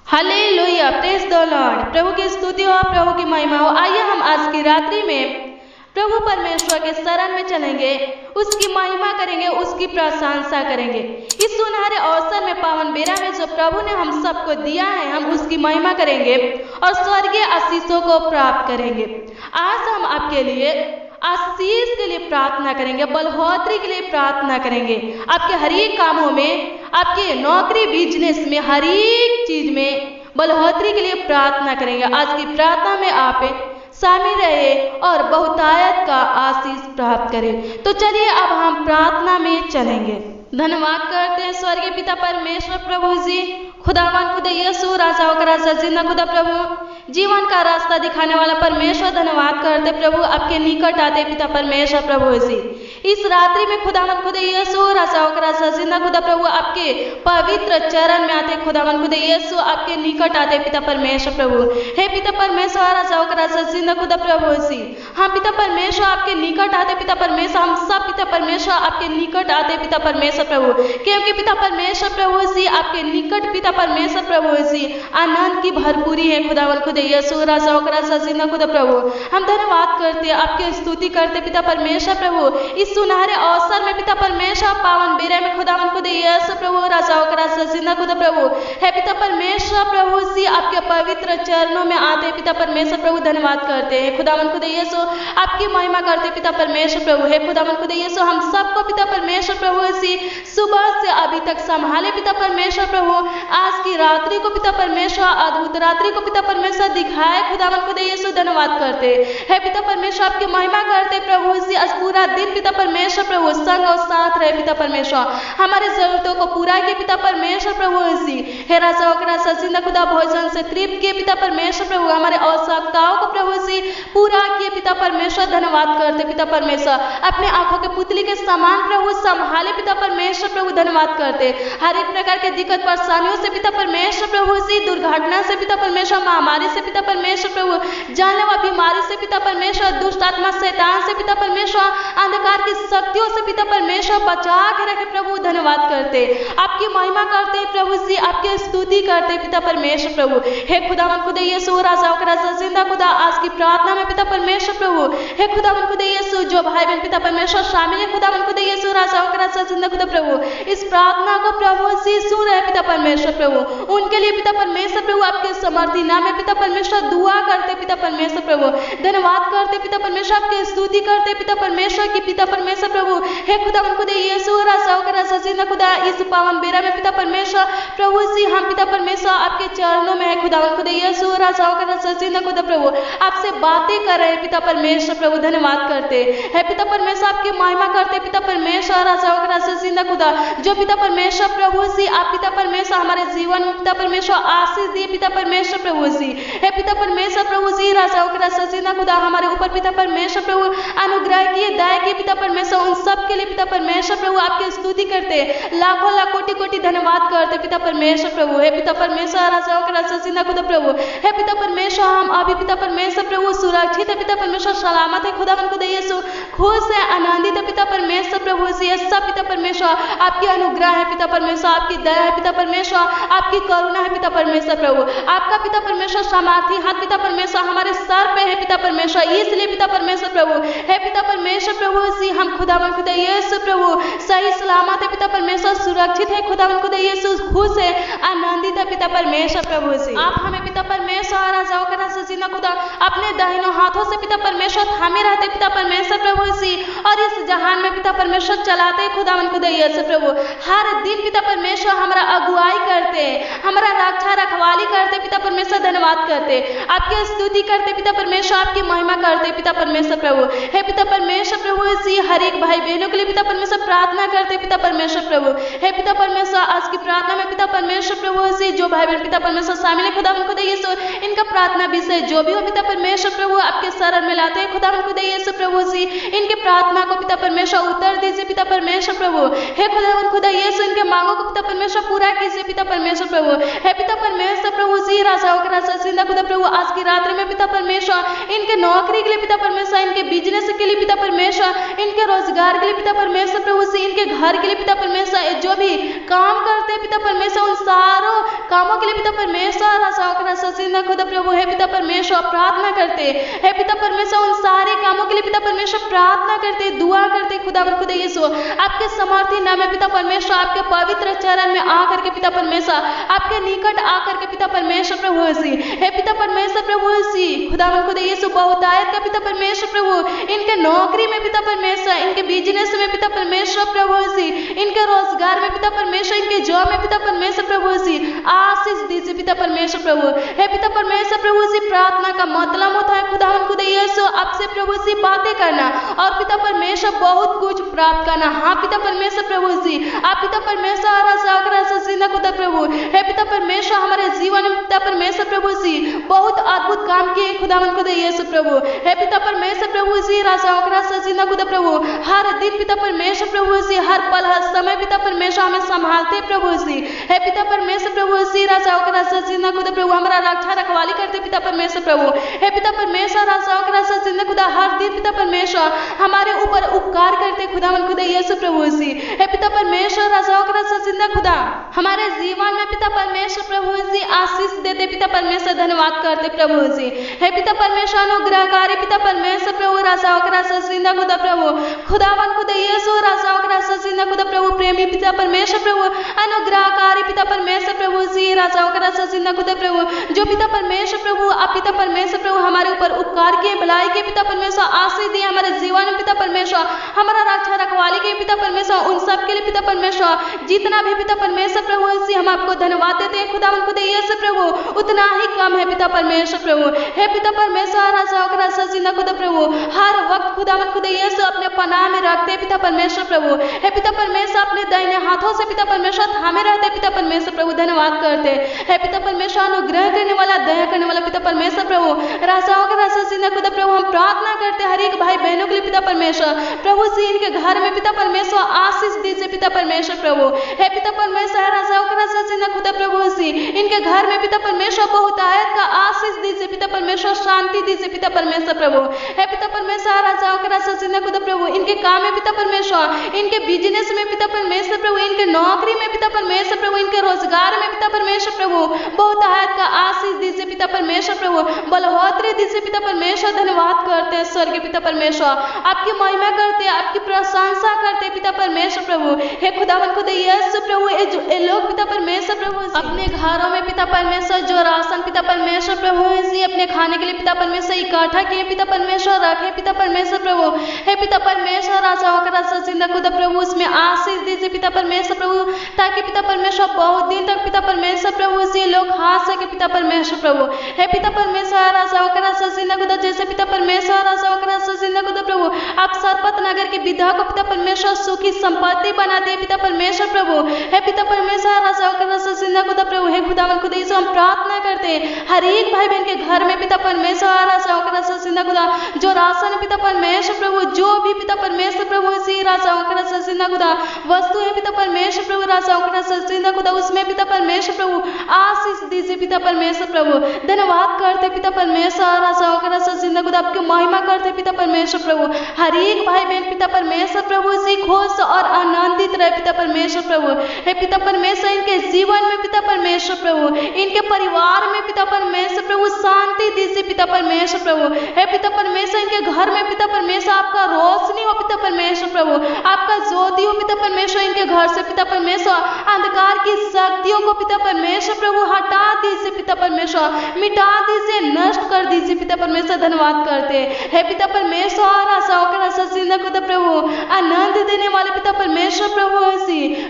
Hallelujah, praise the Lord. प्रभु की स्तुति हो, प्रभु की महिमा हो। आइए हम आज की रात्रि में प्रभु परमेश्वर के शरण में चलेंगे, उसकी महिमा करेंगे, उसकी प्रशंसा करेंगे। इस सुनहरे अवसर में, पावन बेरा में जो प्रभु ने हम सबको दिया है, हम उसकी महिमा करेंगे और स्वर्गीय आशीषों को प्राप्त करेंगे। आज हम आपके लिए आशीष के लिए प्रार्थना करेंगे, बढ़ोतरी के लिए प्रार्थना करेंगे। आपके हर एक कामों में, आपके नौकरी बिजनेस में, हर एक चीज में बढ़ोतरी के लिए प्रार्थना करेंगे। आज की प्रार्थना में आप शामिल रहे और बहुतायत का आशीष प्राप्त करें। तो चलिए अब हम प्रार्थना में चलेंगे। धन्यवाद करते हैं स्वर्गीय पिता परमेश्वर प्रभु जी, खुदावन खुदा यीशु, राजाओं का राजा, जिंदा खुदा प्रभु, जीवन का रास्ता दिखाने वाला परमेश्वर, धन्यवाद करते प्रभु। आपके निकट आते पिता परमेश्वर प्रभु जी, इस रात्रि में खुदावन खुदा यीशु, राजाओं का राजा, जिंदा खुदा प्रभु, आपके पवित्र चरण में आते खुदावन खुदा यीशु, आपके निकट आते पिता परमेश्वर प्रभु। हे पिता परमेश्वर, राजाओं का राजा, जिंदा खुदा प्रभु जी, हम पिता परमेश्वर आपके निकट आते पिता परमेश्वर, हम सब पिता परमेश्वर आपके निकट आते पिता परमेश्वर प्रभु, क्योंकि पिता परमेश्वर प्रभु जी आपके निकट पिता परमेश्वर प्रभु जी आनंद की भरपूरी है। खुदावन खुदा यीशु, राजाओं का राजा, जिंदा खुदा प्रभु, हम धन्यवाद करते, आपकी स्तुति करते पिता परमेश्वर प्रभु। इस सुनहरे अवसर में पिता परमेश्वर, पावन बेरे में खुदावन खुदा यीशु प्रभु, राजाओं का राजा, जिंदा खुदा प्रभु, हे पिता परमेश्वर प्रभु जी आपके पवित्र चरणों में आते पिता परमेश्वर प्रभु, धन्यवाद करते हैं खुदावन खुदा यीशु, आपकी महिमा करते पिता परमेश्वर प्रभु। हे खुदावन खुदा यीशु, हम सबको पिता परमेश्वर प्रभु जी सुबह से अभी तक संभाले पिता परमेश्वर प्रभु। आज की रात्रि को पिता परमेश्वर, अद्भुत रात्रि को पिता परमेश्वर दिखाए खुदावन खुदा यीशु, धन्यवाद करते हे पिता परमेश्वर, आपकी महिमा करते प्रभु जी। आज पूरा दिन पिता परमेश्वर प्रभु संग और साथ रहे पिता परमेश्वर, हमारे जरूरतों को पूरा किए पिता परमेश्वर प्रभु जी। हे राजा राजा, जिंदा खुदा, भोजन से तृप्त किए पिता परमेश्वर प्रभु, हमारे आवश्यकताओं को प्रभु जी पूरा किए पिता परमेश्वर, धन्यवाद करते पिता परमेश्वर। अपने आंखों के पुतली के समान प्रभु संभाले पिता परमेश्वर प्रभु, धन्यवाद करते। हर एक प्रकार के दिक्कत परेशानियों से पिता परमेश्वर प्रभु जी, दुर्घटना से पिता परमेश्वर, महामारी से पिता परमेश्वर प्रभु, जानलेवा बीमारी से पिता परमेश्वर, दुष्ट आत्मा शैतान से पिता परमेश्वर, अंधकार की शक्तियों से पिता परमेश्वर बचा के रखे प्रभु, धन्यवाद करते। आपकी महिमा करते प्रभु जी, आपकी स्तुति करते पिता परमेश्वर प्रभु। हे खुदावन खुदा यीशु, राजाओं का राजा, जिंदा खुदा, आज की प्रार्थना में पिता परमेश्वर प्रभु, हे खुदावन खुदा यीशु, जो भाई बहन पिता परमेश्वर शामिल है खुदावन खुदा यीशु, राजाओं का राजा, जिंदा खुदा प्रभु, इस प्रार्थना को प्रभु जी सुन रहे पिता परमेश्वर प्रभु, उनके लिए पिता परमेश्वर प्रभु आपके समर्थी नाम में पिता परमेश्वर दुआ करते पिता परमेश्वर प्रभु, धन्यवाद करते पिता परमेश्वर, आपकी स्तुति करते पिता परमेश्वर की पिता परमेश्वर प्रभु। हे खुदावन खुदा यीशु, राजाओं का राजा, जिंदा खुदा, इस पावन बेरा में पिता परमेश्वर प्रभु जी हम पिता परमेश्वर आपके चरणों में है खुदावन खुदा यीशु, राजाओं का राजा, जिंदा खुदा प्रभु, आपसे बातें कर रहे पिता परमेश्वर प्रभु, धन्यवाद करते है पिता परमेश्वर, आपकी महिमा करते पिता परमेश्वर, राजाओं का राजा, जिंदा खुदा, जो पिता परमेश्वर प्रभु जी आप पिता परमेश्वर हमारे जीवन में पिता परमेश्वर आशीष दिए पिता परमेश्वर प्रभु जी। हे पिता परमेश्वर प्रभु जी, राजाओं का राजा, जिंदा खुदा, हमारे ऊपर पिता परमेश्वर प्रभु अनुग्रह किए, दया किए पिता परमेश्वर, उन सब के लिए पिता परमेश्वर प्रभु आपकी स्तुति करते, लाखों लाख कोटि कोटि धन्यवाद करते पिता परमेश्वर प्रभु। हे पिता परमेश्वर, राजाओं का राजा, जिंदा खुदा प्रभु, हे पिता परमेश्वर, हम अभी पिता परमेश्वर प्रभु सुरक्षित है पिता परमेश्वर, सलामत है खुदावन खुदा यीशु, खुश है, आनंदित है पिता परमेश्वर प्रभु जी। सब पिता परमेश्वर आपकी अनुग्रह है पिता परमेश्वर, आपकी दया है पिता परमेश्वर, आपकी करुणा है पिता परमेश्वर प्रभु, आपका पिता परमेश्वर सामर्थी हाथ पिता परमेश्वर हमारे सर पे है पिता परमेश्वर, इसलिए पिता परमेश्वर प्रभु, हे पिता परमेश्वर प्रभु जी, हम खुदावन खुदा यीशु प्रभु सही सलामत है पिता परमेश्वर, सुरक्षित है खुदावन खुदा यीशु, खुश है, आनंदित है पिता परमेश्वर प्रभु जी। आप हमें पिता परमेश्वर, राजाओं का राजा, जिंदा खुदा, अपने दाहिनों हाथों से पिता परमेश्वर थामे रहते पिता परमेश्वर प्रभु जी, और इस जहान में पिता परमेश्वर चलाते खुदावन खुदा यीशु प्रभु, हर दिन पिता परमेश्वर हमारा अगुवाई करते, हमारा रक्षा रखवाली करते पिता परमेश्वर, धन्यवाद करते, आपकी स्तुति करते पिता परमेश्वर, आपकी महिमा करते पिता परमेश्वर प्रभु। हे पिता परमेश्वर प्रभु जी, हर एक भाई बहनों के लिए पिता परमेश्वर प्रार्थना करते पिता परमेश्वर प्रभु। हे पिता परमेश्वर, आज की प्रार्थना में पिता परमेश्वर प्रभु जी, जो भाई बहन पिता परमेश्वर शामिल है खुदावन खुदा यीशु, इनका प्रार्थना विषय जो भी हो पिता परमेश्वर प्रभु आपके शरण में लाते हैं खुदावन खुदा यीशु प्रभु जी, इनके प्रार्थना को पिता परमेश्वर उत्तर दीजिए पिता परमेश्वर प्रभु। हे खुदावन खुदा यीशु, इनके मांगों को पिता परमेश्वर पूरा कीजिए पिता परमेश्वर प्रभु। हे पिता परमेश्वर प्रभु जी, राजाओं का राजा जिंदा खुदा प्रभु आज की रात्रि में पिता परमेश्वर इनके नौकरी के लिए पिता परमेश्वर, इनके बिजनेस के लिए पिता परमेश्वर, इनके रोजगार के लिए पिता परमेश्वर प्रभु से, इनके घर के लिए पिता परमेश्वर, जो भी काम करते हैं पिता परमेश्वर उन सारों कामों के लिए पिता परमेश्वर राजाओं का राजा जिंदा खुदा प्रभु है पिता परमेश्वर प्रार्थना करते है पिता परमेश्वर, उन सारे कामों के लिए पिता परमेश्वर प्रार्थना करते, दुआ करते खुदावन खुदा यीशु आपके समर्थी नाम में पिता परमेश्वर, आपके पवित्र चरण में आकर के पिता परमेश्वर, आपके निकट आकर के पिता परमेश्वर प्रभु है पिता परमेश्वर प्रभु खुदावन खुदा यीशु बहुतायत का पिता परमेश्वर प्रभु, इनके नौकरी में पिता परमेश्वर, इनके बिजनेस में पिता परमेश्वर प्रभु इनके रोजगार में पिता परमेश्वर, इनके जॉब में पिता परमेश्वर प्रभु आशीष दीजिए पिता परमेश्वर प्रभु है पिता परमेश्वर प्रभु प्रार्थना का मतलब होता है खुदावन खुदा यीशु आपसे प्रभु बातें करना और पिता परमेश्वर बहुत कुछ प्राप्त करना। हाँ पिता परमेश्वर प्रभु आप पिता परमेश्वर खुदा प्रभु है पिता परमेश्वर, हमारे जीवन में पिता परमेश्वर प्रभु बहुत अद्भुत काम किए खुदावन खुदा यीशु प्रभु है पिता परमेश्वर प्रभु राजा खुदा प्रभु, हर दिन पिता परमेश्वर प्रभु हर पल हर समय पिता परमेश्वर हमें संभालते प्रभु है पिता परमेश्वर प्रभु राजा खुदा प्रभु, हमारा रक्षा रखवाली करते पिता परमेश्वर प्रभु है पिता परमेश्वर राजा खुदा, हर दिन पिता परमेश्वर हमारे ऊपर उपकार करते खुदावन खुदा यीशु प्रभु है पिता परमेश्वर राजा खुदा, हमारे जीवन में पिता परमेश्वर प्रभु आशीष देते पिता परमेश्वर, धन्यवाद करते प्रभु है पिता परमेश्वर, अनुग्रहकारी पिता परमेश्वर प्रभु राजा खुदा प्रभु, खुदावन खुदा यीशु राजा खुदा प्रभु, प्रेमी पिता परमेश्वर प्रभु, अनुग्रहकारी पिता परमेश्वर प्रभु राजा खुदा प्रभु, जो पिता परमेश्वर प्रभु आप पिता परमेश्वर प्रभु हमारे ऊपर उपकार किए, भलाई के पिता परमेश्वर, आशीष दिए हमारे जीवन में पिता परमेश्वर, हमारा रक्षा रखवाली के पिता परमेश्वर, उन सब के लिए पिता परमेश्वर जितना भी पिता परमेश्वर प्रभु हम आपको धन्यवाद देते हैं खुदावन खुदा यीशु प्रभु, उतना ही कम है पिता परमेश्वर प्रभु है पिता परमेश्वर राजा खुदा प्रभु, हर वक्त खुदावन खुदा यीशु अपने पनाह में रखते पिता परमेश्वर प्रभु है पिता परमेश्वर, अपने दाहिने हाथों से पिता परमेश्वर थामे रहते पिता परमेश्वर प्रभु, धन्यवाद करते है पिता परमेश्वर, अनुग्रह करने वाला दया करने वाला पिता परमेश्वर प्रभु राजाओं का राजा खुदा प्रभु, हम प्रार्थना करते हर एक भाई बहनों के लिए पिता परमेश्वर प्रभु इनके घर में पिता परमेश्वर आशीष दीजिए पिता परमेश्वर प्रभु है पिता परमेश्वर, राजाओं का राजा खुदा प्रभु इनके घर में पिता परमेश्वर बहुतायत का आशीष दीजिए पिता परमेश्वर, शांति दीजिए पिता परमेश्वर प्रभु है पिता परमेश्वर, राजाओं का राजा खुदा प्रभु, इनके काम में पिता परमेश्वर, इनके बिजनेस में पिता परमेश्वर प्रभु, इनके नौकरी में पिता परमेश्वर प्रभु, इनके रोजगार में पिता परमेश्वर प्रभु बहुतायत का आशीष दीजिए पिता परमेश्वर प्रभु, बलहोत्री दीजिए पिता परमेश्वर, धन्यवाद करते हैं स्वर्गीय पिता परमेश्वर, आपकी महिमा करते, आपकी प्रशंसा करते पिता परमेश्वर प्रभु हे खुदावन खुदा यीशु प्रभु, ये लोग पिता परमेश्वर प्रभु अपने घरों में पिता परमेश्वर जो राशन पिता परमेश्वर प्रभु अपने खाने के लिए पिता परमेश्वर इकट्ठा किए पिता परमेश्वर, रखे पिता परमेश्वर प्रभु हे पिता परमेश्वर, राजाओं का राजा खुदा प्रभु, उसमें आशीष दीजिए पिता परमेश्वर प्रभु, ताकि पिता परमेश्वर बहुत दिन तक पिता परमेश्वर प्रभु से लोग खा सके पिता परमेश्वर प्रभु हे पिता परमेश्वर, राजाओं का राजा खुदा, जैसे पिता परमेश्वर राजाओं का राजा खुदा प्रभु आप सरपत नगर के विधा को पिता परमेश्वर सुखी संपत्ति बना दे पिता परमेश्वर प्रभु हे पिता परमेश्वर, राजाओं का राजा खुदा प्रभु हे खुदावन खुदा यीशु, हम प्रार्थना करते हर एक भाई बहन के घर में पिता परमेश्वर, राजाओं का राजा खुदा, जो राशन पिता परमेश्वर प्रभु, जो भी पिता परमेश्वर प्रभु राजाओं का राजा खुदा वस्तु है पिता परमेश्वर प्रभु, राजाओं का राजा खुदा, उसमें पिता परमेश्वर प्रभु आशीष दीजिए पिता परमेश्वर प्रभु, धन्यवाद करते पिता परमेश्वर, राजाओं का राजा खुदा, आपकी महिमा करते पिता परमेश्वर प्रभु, हर एक भाई बहन पिता परमेश्वर प्रभु खुश और आनंदित रहे पिता परमेश्वर प्रभु हे पिता परमेश्वर, इनके जीवन में पिता परमेश्वर प्रभु, इनके परिवार में पिता परमेश्वर प्रभु शांति दीजिए पिता परमेश्वर प्रभु हे पिता परमेश्वर, इनके घर में पिता परमेश्वर आपका रोशनी हो पिता परमेश्वर प्रभु, आपका ज्योति हो पिता परमेश्वर, इनके घर से पिता परमेश्वर अंधकार की शक्तियों को पिता परमेश्वर प्रभु हटा दीजिए पिता परमेश्वर, मिटा दीजिए, नष्ट कर दीजिए पिता परमेश्वर, धन्यवाद करते हे पिता परमेश्वर, आशाओं का राजा खुदा प्रभु, आनंद देने वाले पिता परमेश्वर प्रभु,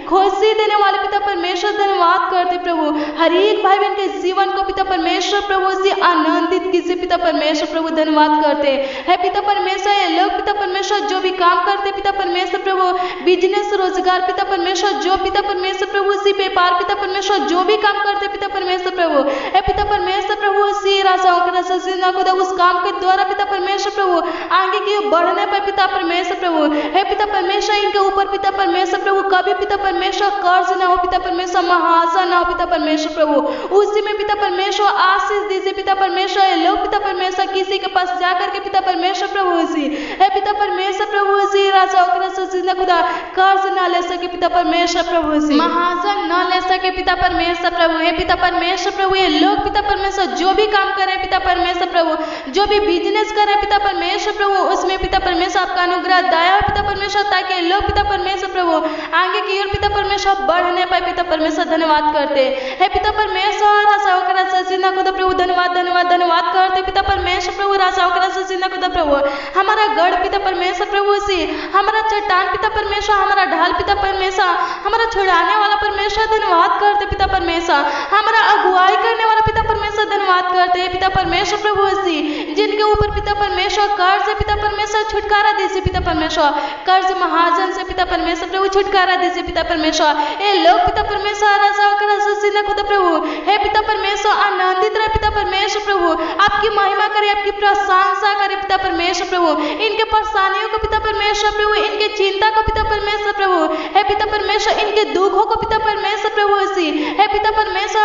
खुशी देने वाले पिता परमेश्वर, धन्यवाद करते प्रभु, हर एक भाई बहन के जीवन को पिता परमेश्वर प्रभु आनंदित कीजिए पिता परमेश्वर प्रभु, धन्यवाद करते है पिता परमेश्वर, ये लोग पिता परमेश्वर जो भी काम करते पिता परमेश्वर प्रभु, बिजनेस रोजगार पिता परमेश्वर, जो पिता परमेश्वर प्रभु व्यापार पिता परमेश्वर, जो भी काम करते पिता परमेश्वर प्रभु है पिता परमेश्वर प्रभु राजाओं का जिंदा खुदा उस काम के द्वारा पिता परमेश्वर प्रभु आगे की ओर बढ़ने पर पिता परमेश्वर प्रभु हे पिता परमेश्वर इनके ऊपर पिता परमेश्वर प्रभु कभी पिता परमेश्वर कर्ज ना हो पिता परमेश्वर, महासा ना हो पिता परमेश्वर प्रभु, उसी में पिता परमेश्वर आशीष दीजिए पिता परमेश्वर। लोग पिता परमेश्वर किसी के पास जाकर के पिता परमेश्वर प्रभु उसी हे पिता परमेश्वर प्रभु उसी राजा जिंदा खुदा कर्ज ना ले सके पिता परमेश्वर प्रभु उसी महाजन न ले सके पिता परमेश्वर प्रभु हे पिता परमेश्वर प्रभु। ये लोग पिता परमेश्वर जो भी काम करे पिता परमेश्वर प्रभु, जो भी बिजनेस करे पिता परमेश्वर प्रभु, उसमें पिता परमेश्वर आपका अनुग्रह दया पिता परमेश्वर, ताकि लोग पिता परमेश्वर प्रभु आगे की ओर पिता परमेश्वर बढ़ने पाए पिता परमेश्वर। धन्यवाद करते हे पिता परमेश्वर राजा जिंदा खुदा प्रभु, धन्यवाद धन्यवाद धन्यवाद करते पिता परमेश्वर प्रभु राजा जिंदा खुदा प्रभु। हमारा गढ़ पिता परमेश्वर प्रभु उसी हमारा चट्टान पिता परमेश्वर, हमारा ढाल पिता परमेश्वर, हमारा छुड़ाने वाला परमेश्वर, धन्यवाद करते पिता परमेश्वर। हमारा अगुवाई करने वाला पिता परमेश्वर, धन्यवाद करते हैं पिता परमेश्वर प्रभु उसी जिनके ऊपर पिता परमेश्वर कर्ज है पिता परमेश्वर, छुटकारा दीजिए पिता परमेश्वर। कर्ज महाजन से पिता परमेश्वर प्रभु छुटकारा दीजिए पिता परमेश्वर। ये लोग पिता परमेश्वर राजा जिंदा खुदा प्रभु हे पिता परमेश्वर आनंदित रहे पिता परमेश्वर प्रभु, आपकी महिमा करे, आपकी प्रशंसा करे पिता परमेश्वर प्रभु। इनके परेशानियों को पिता परमेश्वर प्रभु, इनके चिंता को पिता परमेश्वर प्रभु हे पिता परमेश्वर, इनके दुखों को पिता परमेश्वर प्रभु उसी हे पिता परमेश्वर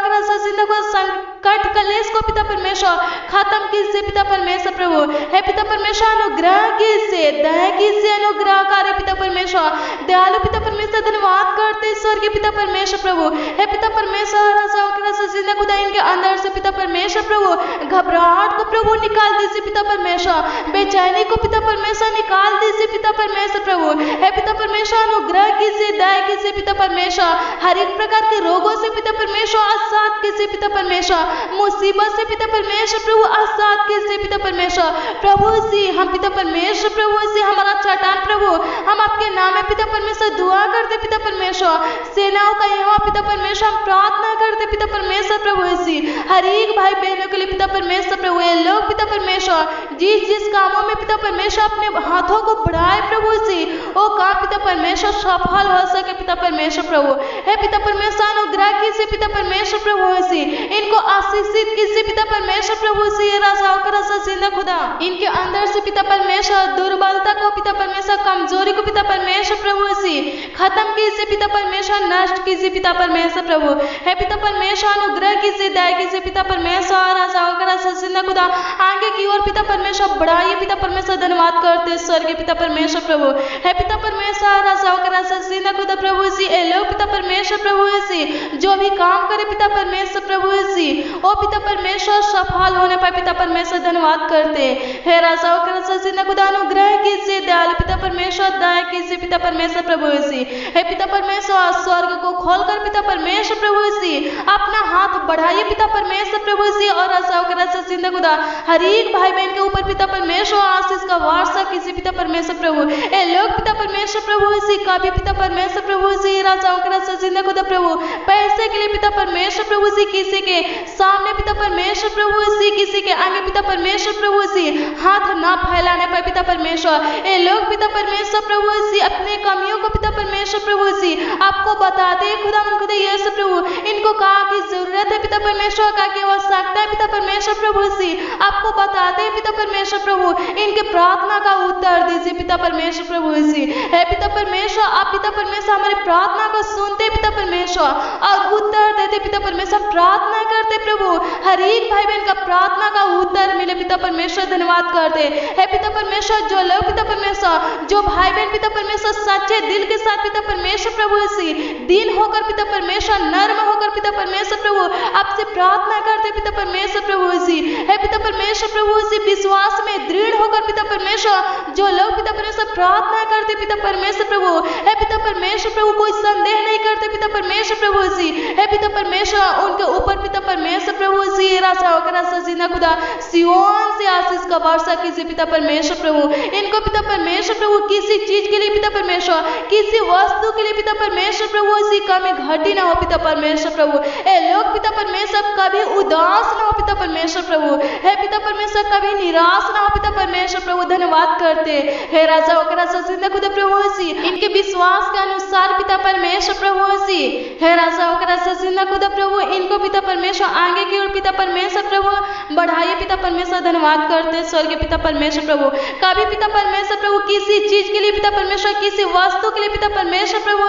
राजा जिंदा खुदा संकट कलेश को पिता परमेश्वर खत्म कीजिए पिता परमेश्वर प्रभु हे पिता परमेश्वर। अनुग्रह कीजिए, दया कीजिए, अनुग्रह कार्य पिता परमेश्वर, दयालु पिता परमेश्वर। धन्यवाद करते स्वर्गीय पिता परमेश्वर प्रभु हे पिता परमेश्वर राजा जिंदा खुदा इनके अंदर से पिता परमेश्वर प्रभु घबराहट को प्रभु निकाल दीजिए पिता परमेश्वर, बेचैनी को पिता परमेश्वर निकाल दीजिए पिता परमेश्वर प्रभु हे पिता परमेश्वर। अनुग्रह कीजिए, दया कीजिए पिता परमेश्वर। हर एक प्रकार के रोगों से पिता परमेश्वर आजाद कीजिए पिता परमेश्वर, मुसीबत से पिता परमेश्वर प्रभु आजाद कीजिए पिता परमेश्वर प्रभु जी। हम पिता परमेश्वर प्रभु जी हमारा चट्टान प्रभु, हम आपके नाम में पिता परमेश्वर दुआ करते पिता परमेश्वर। सेनाओं का यहोवा पिता परमेश्वर हम प्रार्थना करते पिता परमेश्वर प्रभु जी। हर एक भाई बहनों के लिए पिता परमेश्वर प्रभु, ये लोग पिता परमेश्वर जिस कामों में पिता परमेश्वर अपने हाथों को बढ़ाए प्रभु जी, वो काम पिता परमेश्वर सफल हो सके पिता परमेश्वर प्रभु हे पिता परमेश्वर। अनुग्रह कीजिए पिता परमेश्वर प्रभु जी, इनको आशीषित कीजिए पिता परमेश्वर प्रभु जी राजा जिंदा खुदा। इनके अंदर से पिता परमेश्वर दुर्बलता को पिता परमेश्वर, कमजोरी को पिता परमेश्वर प्रभु जी खत्म कीजिए पिता परमेश्वर, नष्ट कीजिए पिता परमेश्वर प्रभु हे पिता परमेश्वर। अनुग्रह कीजिए, दया कीजिए पिता परमेश्वर राजा जिंदा खुदा आगे की ओर पिता परमेश्वर बढ़ाइए पिता परमेश्वर। धन्यवाद करते स्वर्गीय पिता परमेश्वर प्रभु हे पिता परमेश्वर राजा जिंदा खुदा प्रभु जी। ए लोग पिता परमेश्वर प्रभु जी जो भी काम करे पिता परमेश्वर प्रभु जी, ओ पिता परमेश्वर सफल होने पाए पिता परमेश्वर। धन्यवाद करते हे राजा जिंदा खुदा। अनुग्रह कीजिए, दयालु पिता परमेश्वर, दया कीजिए पिता परमेश्वर प्रभु जी हे पिता परमेश्वर। स्वर्ग को खोलकर पिता परमेश्वर प्रभु जी अपना हाथ बढ़ाइए पिता परमेश्वर प्रभु जी, और राजा जिंदा खुदा हर एक भाई बहन के ऊपर पिता परमेश्वर आशीष का वर्षा कीजिए पिता परमेश्वर प्रभु। ए लोग पिता परमेश्वर प्रभु जी कभी पिता परमेश्वर प्रभु जी राजा जिंदा खुदा प्रभु पैसे के लिए पिता परमेश्वर प्रभु जी किसी के सामने पिता परमेश्वर प्रभु जी, किसी के आगे पिता परमेश्वर प्रभु जी हाथ ना फैलाने पाए पिता परमेश्वर। ए लोग पिता परमेश्वर प्रभु जी अपने कमियों को पिता परमेश्वर प्रभु जी आपको बताते खुदा यीशु प्रभु, इनको कहा की जरूरत है पिता परमेश्वर, का की आवश्यकता है पिता परमेश्वर प्रभु जी आपको बताते हैं पिता परमेश्वर प्रभु। इनके प्रार्थना का उत्तर दीजिए पिता परमेश्वर प्रभु जी हे पिता परमेश्वर। आप पिता परमेश्वर हमारे प्रार्थना को सुनते पिता परमेश्वर और उत्तर देते पिता परमेश्वर। प्रार्थना करते प्रभु हर एक भाई बहन का प्रार्थना का उत्तर मिले पिता परमेश्वर। धन्यवाद करते हे पिता परमेश्वर। जो लोग पिता परमेश्वर, जो भाई बहन पिता परमेश्वर सच्चे दिल के साथ पिता परमेश्वर प्रभु जी दीन होकर पिता परमेश्वर, नर्म होकर पिता परमेश्वर प्रभु आपसे प्रार्थना करते पिता परमेश्वर प्रभु जी हे पिता परमेश्वर प्रभु जी। विश्वास में दृढ़ होकर पिता परमेश्वर जो लोग पिता परमेश्वर प्रार्थना करते पिता परमेश्वर प्रभु हे पिता परमेश्वर प्रभु, कोई संदेह नहीं करते पिता परमेश्वर प्रभु जी हे पिता परमेश्वर। उनके ऊपर पिता परमेश्वर प्रभु जी राजा जिंदा खुदा सियोन से आशीष का वर्षा कीजिए पिता परमेश्वर प्रभु। इनको पिता परमेश्वर प्रभु किसी चीज के लिए पिता परमेश्वर, किसी वस्तु के लिए पिता परमेश्वर प्रभु जी कमी घटी ना हो पिता परमेश्वर प्रभु। ए लोग पिता परमेश्वर कभी उदास ना हो पिता परमेश्वर प्रभु हे पिता परमेश्वर, कभी निराश ना हो पिता परमेश्वर प्रभु। धन्यवाद करते हे राजा जिंदा खुदा प्रभु जी इनके विश्वास के अनुसार पिता परमेश्वर प्रभु जी हे राजा जिंदा खुदा प्रभु। इनको पिता परमेश्वर आगे की ओर पिता परमेश्वर प्रभु बढ़ाइए पिता परमेश्वर, धन्यवाद करते स्वर्गीय पिता परमेश्वर प्रभु। कभी पिता परमेश्वर प्रभु किसी चीज के लिए पिता परमेश्वर, किसी वस्तु के लिए पिता परमेश्वर प्रभु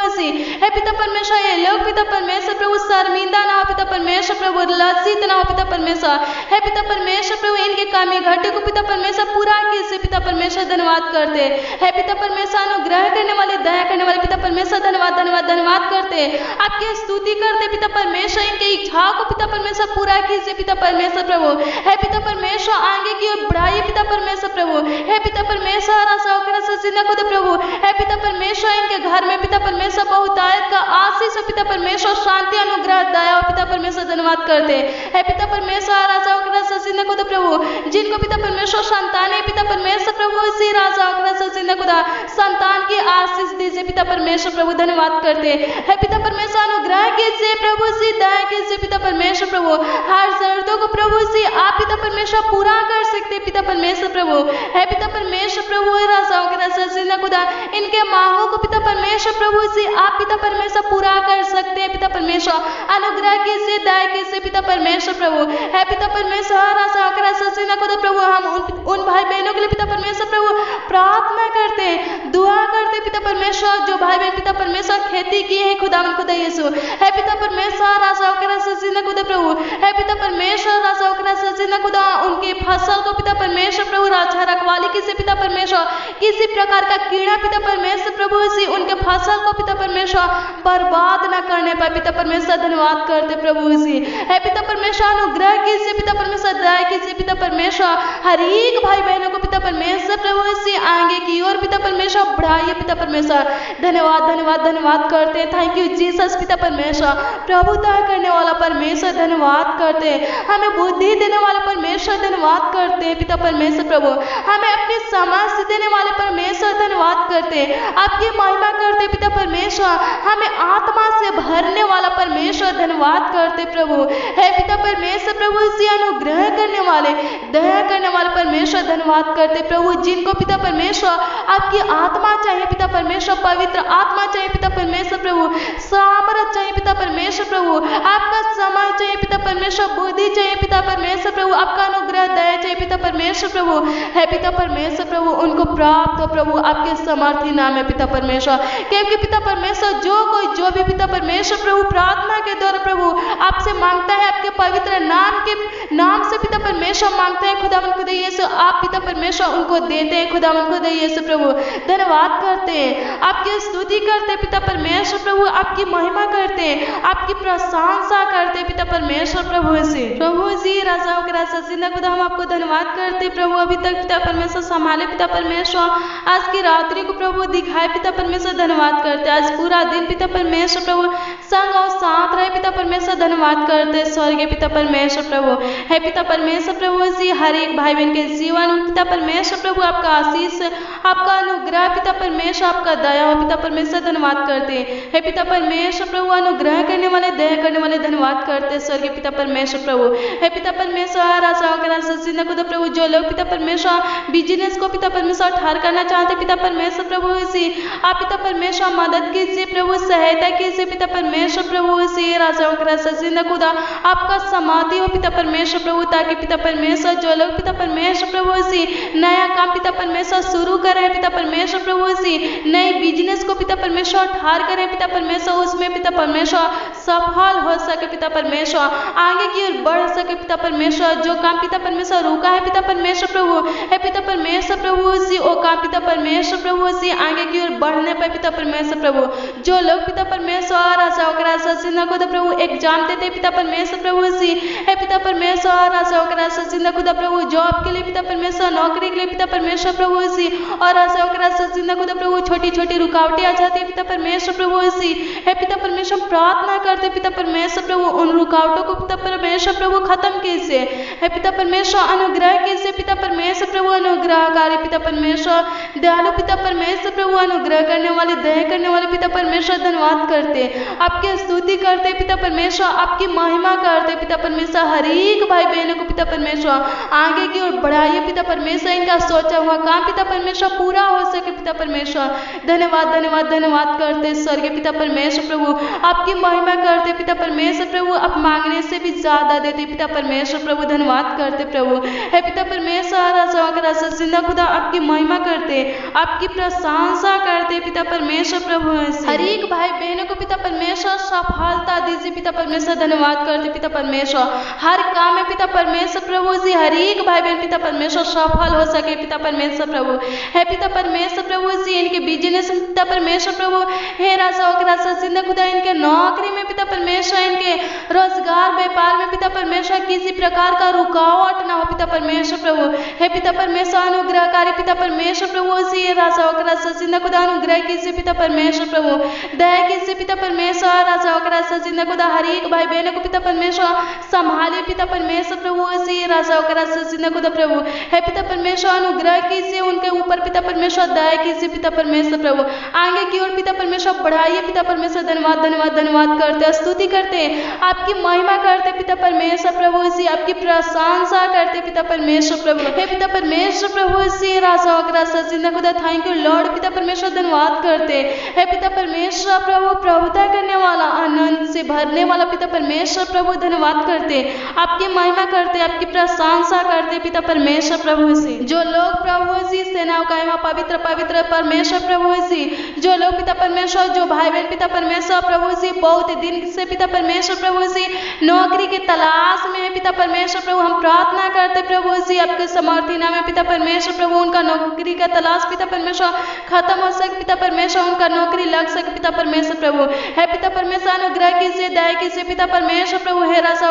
है पिता परमेश्वर, ये लोग पिता परमेश्वर प्रभु शर्मिंदा ना हो पिता परमेश्वर प्रभु, लज्जित ना हो पिता परमेश्वर, है पिता परमेश्वर प्रभु इनके कामी घाटे को पिता परमेश्वर पूरा कीजिए पिता परमेश्वर, धन्यवाद करते है पिता परमेश्वर। अनुग्रह करने वाले, दया करने वाले पिता परमेश्वर, धन्यवाद धन्यवाद धन्यवाद करते, आपकी स्तुति करते पिता परमेश्वर। इनके इच्छाओं को पिता परमेश्वर पूरा कीजिए पिता परमेश्वर प्रभु, है पिता परमेश्वर। आगे की ओर बढ़ाइए पिता परमेश्वर प्रभु, है पिता परमेश्वर। खुद प्रभु है पिता परमेश्वर, इनके घर में पिता परमेश्वर बहुतायत का आशीष हो पिता परमेश्वर, शांति अनुग्रह दया हो पिता परमेश्वर, धन्यवाद करते है पिता परमेश्वर। खुद प्रभु जिनको पिता परमेश्वर संतान है पिता परमेश्वर प्रभु, इसी राजा खुदा संतान की आशीष दीजिए पिता परमेश्वर प्रभु, धन्यवाद करते है पिता परमेश्वर। अनुग्रह कीजिए प्रभु सी, दया कीजिए पिता परमेश्वर प्रभु। हर जरूरतों को प्रभु सी आप पिता परमेश्वर पूरा कर सकते पिता परमेश्वर प्रभु, है पिता परमेश्वर प्रभु। राजा खुदा इनके मांगों को पिता परमेश्वर प्रभु सी आप पिता परमेश्वर पूरा कर सकते हैं पिता परमेश्वर। अनुग्रह कीजिए, दया कीजिए पिता परमेश्वर प्रभु, है पिता परमेश्वर। राजा खुदा प्रभु हम उन भाई बहनों के लिए पिता परमेश्वर प्रभु प्रार्थना करते हैं, दुआ करते हैं पिता परमेश्वर, जो भाई बहन पिता परमेश्वर खेती की है खुदावन खुदा यीशु, है पिता परमेश्वर। राजा खुदा प्रभु है पिता परमेश्वर। राजा खुदा उनकी फसल को पिता परमेश्वर प्रभु राजा रखवाली किसी पिता परमेश्वर, किसी प्रकार का कीड़ा पिता परमेश्वर प्रभु इसी उनके फसल को पिता परमेश्वर बर्बाद न करने पाए पिता परमेश्वर, धन्यवाद करते प्रभु इसी, है पिता परमेश्वर। अनुग्रह कीजिए पिता परमेश्वर, दया कीजिए पिता परमेश्वर। हर एक भाई बहनों को पिता परमेश्वर प्रभु इसी आगे की ओर पिता परमेश्वर बढ़ाइए पिता परमेश्वर, धन्यवाद धन्यवाद धन्यवाद करते। थैंक यू जीसस पिता परमेश्वर। प्रभुता करने वाला परमेश्वर, धन्यवाद करते। हमें बुद्धि देने वाला परमेश्वर, धन्यवाद करते पिता परमेश्वर प्रभु। हमें अपनी समझ देने वाले परमेश्वर, धन्यवाद करते। आपकी महिमा करते पिता परमेश्वर। हमें आत्मा से भरने वाला परमेश्वर, धन्यवाद करते प्रभु, है पिता परमेश्वर प्रभु। इसी अनुग्रह करने वाले, दया करने वाले परमेश्वर, धन्यवाद करते प्रभु। जिनको पिता परमेश्वर आपकी आत्मा चाहिए पिता परमेश्वर, पवित्र आत्मा चाहिए पिता परमेश्वर प्रभु, सामर्थ चाहिए पिता परमेश्वर प्रभु, आपका समय चाहिए पिता परमेश्वर, बुद्धि चाहिए पिता परमेश्वर प्रभु, आपका अनुग्रह दया चाहिए पिता परमेश्वर प्रभु, है पिता परमेश्वर प्रभु। उनको प्राप्त हो प्रभु आपके समर्थी नाम है पिता परमेश्वर, क्योंकि पिता परमेश्वर जो भी पिता परमेश्वर प्रभु प्रार्थना के द्वारा प्रभु आपसे मांगता है, आपके पवित्र नाम से पिता परमेश्वर मांगते हैं खुदावन खुदा यीशु, आप पिता परमेश्वर उनको देते हैं खुदावन खुदा यीशु प्रभु, धन्यवाद करते हैं, आपकी स्तुति करते पिता परमेश्वर प्रभु, आपकी महिमा करते, आपकी प्रशंसा करते पिता परमेश्वर प्रभु से प्रभु जी। राजाओं के राजा जिंदा खुदा हम आपको धन्यवाद करते प्रभु। अभी तक पिता परमेश्वर संभाले पिता परमेश्वर, आज की रात्रि को प्रभु दिखाए पिता परमेश्वर, धन्यवाद करते। आज पूरा दिन पिता परमेश्वर प्रभु संग और साथ रहे पिता परमेश्वर, धन्यवाद करते स्वर्गीय पिता परमेश्वर प्रभु, है पिता परमेश्वर प्रभु जी। हर एक भाई बहन के जीवन में पिता परमेश्वर प्रभु आपका आशीष, आपका अनुग्रह पिता परमेश्वर, आपका दया हो पिता परमेश्वर, धन्यवाद करते है पिता परमेश्वर प्रभु। अनुग्रह करने वाले, दया करने वाले, धन्यवाद करते स्वर्गीय पिता परमेश्वर प्रभु, है पिता परमेश्वर। राजाओं के राजा जिंदा खुदा प्रभु जो लोग पिता परमेश्वर बिजनेस को पिता परमेश्वर ठार करना चाहते पिता परमेश्वर प्रभु इसी आप पिता परमेश्वर मदद कीजिए प्रभु, सहायता कीजिए पिता परमेश्वर प्रभु इसी। राजाओं के राजा जिंदा खुदा आपका समाधि हो पिता परमेश्वर प्रभु, ताकि पिता परमेश्वर जो लोग पिता परमेश्वर प्रभु इसी नया काम पिता परमेश्वर शुरू करें पिता परमेश्वर प्रभु इसी नई बिजनेस को पिता परमेश्वर ठार करें पिता परमेश्वर, उसमें पिता परमेश्वर सफल हो सके पिता परमेश्वर, आगे की ओर बढ़ सके पिता परमेश्वर। जो काम पिता परमेश्वर रुका है पिता परमेश्वर प्रभु, है पिता परमेश्वर प्रभु इसी वो काम पिता परमेश्वर प्रभु इसी आगे की ओर बढ़ने पर पिता परमेश्वर प्रभु। जो लोग पिता परमेश्वर राजाओं के राजा जिंदा खुदा प्रभु एग्जाम देते पिता परमेश्वर प्रभु इसी है पिता परमेश्वर। राजाओं के राजा जिंदा खुदा प्रभु जॉब के लिए पिता परमेश्वर, नौकरी के लिए पिता परमेश्वर प्रभु इसी, और राजाओं के राजा जिंदा खुदा प्रभु छोटी छोटी रुकावटें आ जाती है पिता परमेश्वर प्रभु इसी है पिता परमेश्वर। प्रार्थना करते पिता परमेश्वर प्रभु उन रुकावटों को पिता परमेश्वर प्रभु खत्म कीजिए, है पिता परमेश्वर। अनुग्रह कीजिए पिता परमेश्वर प्रभु, अनुग्रहकारी पिता परमेश्वर, दयालु पिता परमेश्वर प्रभु, अनुग्रह करने वाले, दया करने वाले पिता परमेश्वर, धन्यवाद करते आपकी स्तुति करते पिता परमेश्वर, आपकी महिमा करते पिता परमेश्वर। हर एक भाई बहनों को पिता परमेश्वर आगे की ओर बढ़ाइए पिता परमेश्वर। इनका सोचा हुआ काम पिता परमेश्वर पूरा हो सके पिता परमेश्वर। धन्यवाद धन्यवाद धन्यवाद करते स्वर्गीय पिता परमेश्वर प्रभु, आपकी महिमा करते पिता परमेश्वर प्रभु। आप मांगने से भी ज्यादा देते पिता परमेश्वर प्रभु, धन्यवाद करते प्रभु। हे पिता परमेश्वर राजा जिंदा खुदा आपकी महिमा करते, आपकी प्रशंसा करते पिता परमेश्वर प्रभु। हर एक भाई बहनों को पिता परमेश्वर सफलता दीजिए पिता परमेश्वर, धन्यवाद करते पिता परमेश्वर। हर काम में पिता परमेश्वर प्रभु जी हर एक भाई बहन पिता परमेश्वर सफल हो सके पिता परमेश्वर प्रभु। हे पिता परमेश्वर प्रभु जी इनके बिजनेस में पिता परमेश्वर प्रभु, हे राजा जिंदा खुदा इनके नौकरी में पिता परमेश्वर, इनके रोजगार व्यापार में पिता परमेश्वर किसी प्रकार का रुकावट ना हो पिता परमेश्वर प्रभु। हे पिता परमेश्वर अनुग्रहकारी पिता परमेश्वर प्रभु जी, हे राजा जिंदा खुदा अनुग्रह कीजिए पिता परमेश्वर प्रभु, दया कीजिए पिता परमेश्वर। राजा जिंदा खुदा हर एक भाई बहनों को पिता परमेश्वर संभालिए पिता परमेश्वर प्रभु जी, राजा जिंदा खुदा प्रभु। हे पिता परमेश्वर अनुग्रह कीजिए उनके ऊपर पिता परमेश्वर, दया कीजिए पिता परमेश्वर प्रभु। आगे की ओर पिता परमेश्वर बढ़ाइए पिता परमेश्वर। धन्यवाद धन्यवाद धन्यवाद करते, स्तुति करते, आपकी महिमा करते पिता परमेश्वर प्रभु जी, आपकी प्रशंसा करते पिता परमेश्वर प्रभु। हे पिता परमेश्वर प्रभु जी, राजा जिंदा खुदा थैंक यू लॉर्ड पिता परमेश्वर, धन्यवाद करते। हे पिता परमेश्वर प्रभु प्रभुता करने वाला, आनंद से भरने वाला पिता परमेश्वर प्रभु, धन्यवाद करते, आपकी महिमा करते, आपकी प्रशंसा करते पिता परमेश्वर प्रभु जी। जो लोग प्रभु जी सेनाओं का पवित्र पवित्र परमेश्वर प्रभु जी, जो लोग पिता परमेश्वर, जो भाई बहन पिता परमेश्वर प्रभु जी बहुत दिन से पिता परमेश्वर प्रभु जी नौकरी के तलाश में है पिता परमेश्वर प्रभु, हम प्रार्थना करते प्रभु जी आपके समर्थी नाम में पिता परमेश्वर प्रभु, उनका नौकरी का तलाश पिता परमेश्वर खत्म हो सके पिता परमेश्वर, उनका नौकरी लग सके पिता परमेश्वर प्रभु। है पिता परमेश्वर अनुग्रह कीजिए, दया कीजिए पिता परमेश्वर प्रभु। हे राजा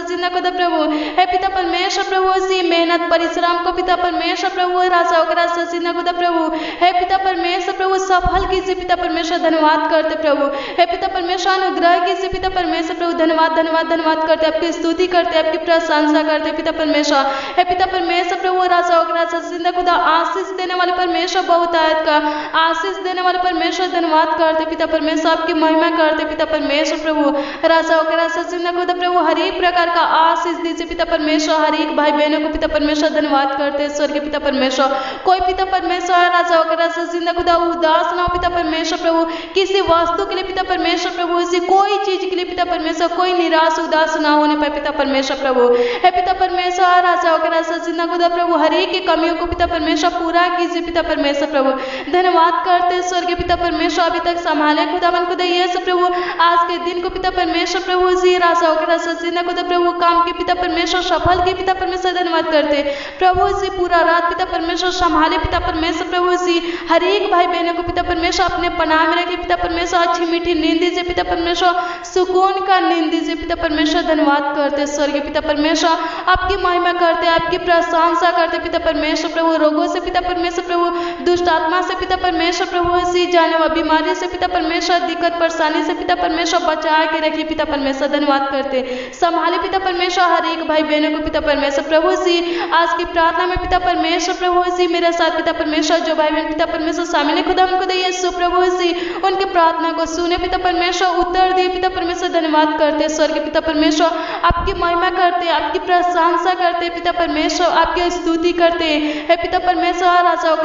जिंदा खुदा प्रभु, हे पिता परमेश्वर प्रभु जी मेहनत परिश्रम को पिता परमेश्वर प्रभु, राजा जिंदा खुदा प्रभु, हे पिता परमेश्वर प्रभु सफल कीजिए पिता परमेश्वर, धन्यवाद करते प्रभु। हे पिता परमेश्वर अनुग्रह कीजिए पिता परमेश्वर प्रभु, धन्यवाद धन्यवाद धन्यवाद करते, आपकी स्तुति करते, आपकी प्रशंसा करते पिता परमेश्वर। हे पिता परमेश्वर प्रभु, राजा जिंदा खुदा आशीष देने वाले परमेश्वर, बहुतायत का आशीष देने वाले परमेश्वर, धन्यवाद करते पिता परमेश्वर, आपकी महिमा करते पिता परमेश्वर प्रभु। राजा जिंदा खुदा प्रभु हर एक प्रकार का आशीष दीजिए पिता परमेश्वर, हर एक भाई बहनों को पिता परमेश्वर, धन्यवाद करते स्वर्गीय पिता परमेश्वर। कोई पिता परमेश्वर राजा जिंदा खुदा उदास ना हो पिता परमेश्वर प्रभु, किसी वस्तु के लिए पिता परमेश्वर प्रभु जी, कोई चीज के लिए पिता परमेश्वर कोई निराश उदास ना होने पाए पिता परमेश्वर प्रभु। है पिता परमेश्वर राजा जिंदा खुदा प्रभु हर एक की कमियों को पिता परमेश्वर पूरा कीजिए पिता परमेश्वर प्रभु, धन्यवाद करते स्वर्गीय पिता परमेश्वर। अभी तक संभाले खुदावन खुदा यीशु प्रभु, आज के दिन को पिता परमेश्वर प्रभु जी, राजा जिंदा खुदा प्रभु काम के पिता परमेश्वर सफल के पिता परमेश्वर, धन्यवाद करते प्रभु जी। पूरा रात पिता परमेश्वर संभाले पिता परमेश्वर प्रभु जी, हर एक भाई बहनों को पिता परमेश्वर अपने पनाह में रखे पिता परमेश्वर, अच्छी मीठी नींद दीजिए पिता परमेश्वर, सुकून का नींद दीजिए पिता परमेश्वर, धन्यवाद करते स्वर्गीय पिता परमेश्वर। आपकी महिमा करते, आपकी प्रशंसा करते पिता परमेश्वर प्रभु। रोगों से पिता परमेश्वर प्रभु, दुष्ट आत्मा से पिता परमेश्वर प्रभु जी, जाने वाली बीमारी से पिता परमेश्वर, दिक्कत परेशानी से पिता परमेश्वर बचा के रखिए पिता परमेश्वर, धन्यवाद करते संभाले पिता परमेश्वर हर एक भाई बहनों को पिता परमेश्वर प्रभु जी। आज की प्रार्थना में पिता परमेश्वर प्रभु जी मेरे साथ पिता परमेश्वर, जो भाई बहन पिता परमेश्वर शामिल है खुदा उनको दिए प्रभु जी, उनके प्रार्थना को सुने पिता परमेश्वर, उत्तर दिए पिता परमेश्वर, धन्यवाद करते स्वर्गीय पिता परमेश्वर। आपकी महिमा करते, आपकी प्रशंसा करते पिता परमेश्वर, आपकी स्तुति करते है पिता परमेश्वर।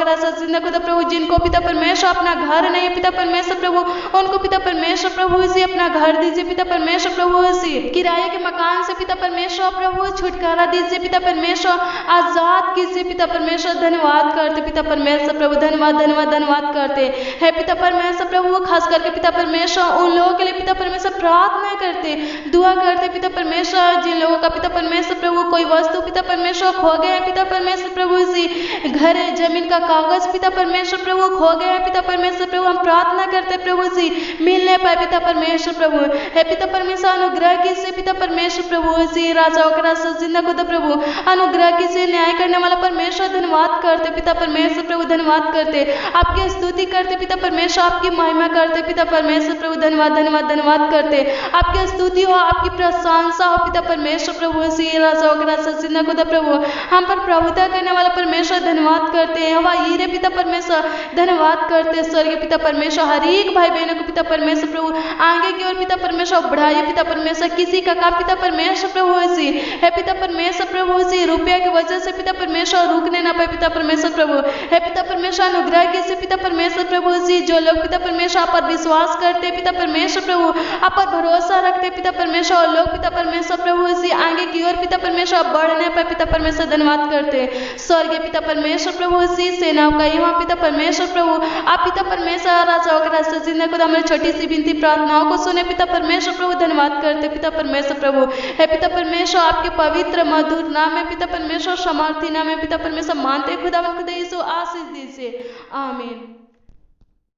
राजा जिंदा खुदा प्रभु, जिनको पिता परमेश्वर अपना घर नहीं है पिता परमेश्वर प्रभु, उनको पिता परमेश्वर प्रभु जी अपना घर दीजिए पिता परमेश्वर प्रभु जी। किराए के मकान से पिता परमेश्वर प्रभु छुटकारा दीजिए पिता परमेश्वर, आजाद कीजिए पिता परमेश्वर, धन्यवाद करते पिता परमेश्वर प्रभु, धन्यवाद धन्यवाद धन्यवाद करते है पिता परमेश्वर प्रभु। खास करके पिता परमेश्वर उन लोगों के लिए पिता परमेश्वर प्रार्थना करते, दुआ करते पिता परमेश्वर, जिन लोगों का पिता परमेश्वर प्रभु कोई वस्तु पिता परमेश्वर खो गया है पिता परमेश्वर प्रभु जी, घर जमीन का कागज पिता परमेश्वर प्रभु खो गया है पिता परमेश्वर प्रभु, हम प्रार्थना करते प्रभु जी मिलने पाए पिता परमेश्वर प्रभु। है पिता परमेश्वर अनुग्रह कीजिए पिता परमेश्वर प्रभु जी, राजा जिंदा खुदा प्रभु अनुग्रह कीजिए, न्याय करने वाला परमेश्वर, धन्यवाद करते पिता परमेश्वर प्रभु, धन्यवाद करते, आपकी स्तुति करते पिता परमेश्वर, आपकी महिमा करते पिता परमेश्वर प्रभु, धन्यवाद धन्यवाद धन्यवाद करते, आपकी स्तुति हो, आपकी प्रशंसा हो पिता परमेश्वर प्रभु जी, मसीह राजा और राजा जिंदा खुदा प्रभु हम पर प्रभुता करने वाला परमेश्वर धन्यवाद करते हैं। हवा हीरे पिता परमेश्वर धन्यवाद करते हैं। स्वर्गीय पिता परमेश्वर हर एक भाई बहनों को पिता परमेश्वर प्रभु आगे की ओर पिता परमेश्वर बढ़ाइए पिता परमेश्वर। किसी का काम पिता परमेश्वर प्रभु इसी है पिता परमेश्वर प्रभु इसी रुपया की वजह से पिता परमेश्वर रुकने ना पाए पिता परमेश्वर प्रभु है पिता परमेश्वर अनुग्रह के से पिता परमेश्वर प्रभु इसी जो लोग पिता परमेश्वर आप पर विश्वास करते पिता परमेश्वर प्रभु आप पर भरोसा रखते पिता परमेश्वर और लोग पिता परमेश्वर प्रभु इसी आगे की ओर पिता परमेश्वर बढ़ने पर पिता परमेश्वर धन्यवाद करते। स्वर्गीय पिता परमेश्वर प्रभु इसी सेनाओं का यहाँ पिता परमेश्वर प्रभु आप पिता परमेश्वर राजा और राजा जिंदा खुदा हमारी छोटी सी विनती प्रार्थनाओं को सुने पिता परमेश्वर प्रभु धन्यवाद करते पिता परमेश्वर प्रभु है पिता परमेश्वर आपके पवित्र मधुर नाम में पिता परमेश्वर समर्थी नाम में पिता परमेश्वर मानते खुदा खुदा यीशु आशीष दीजिए। आमीन।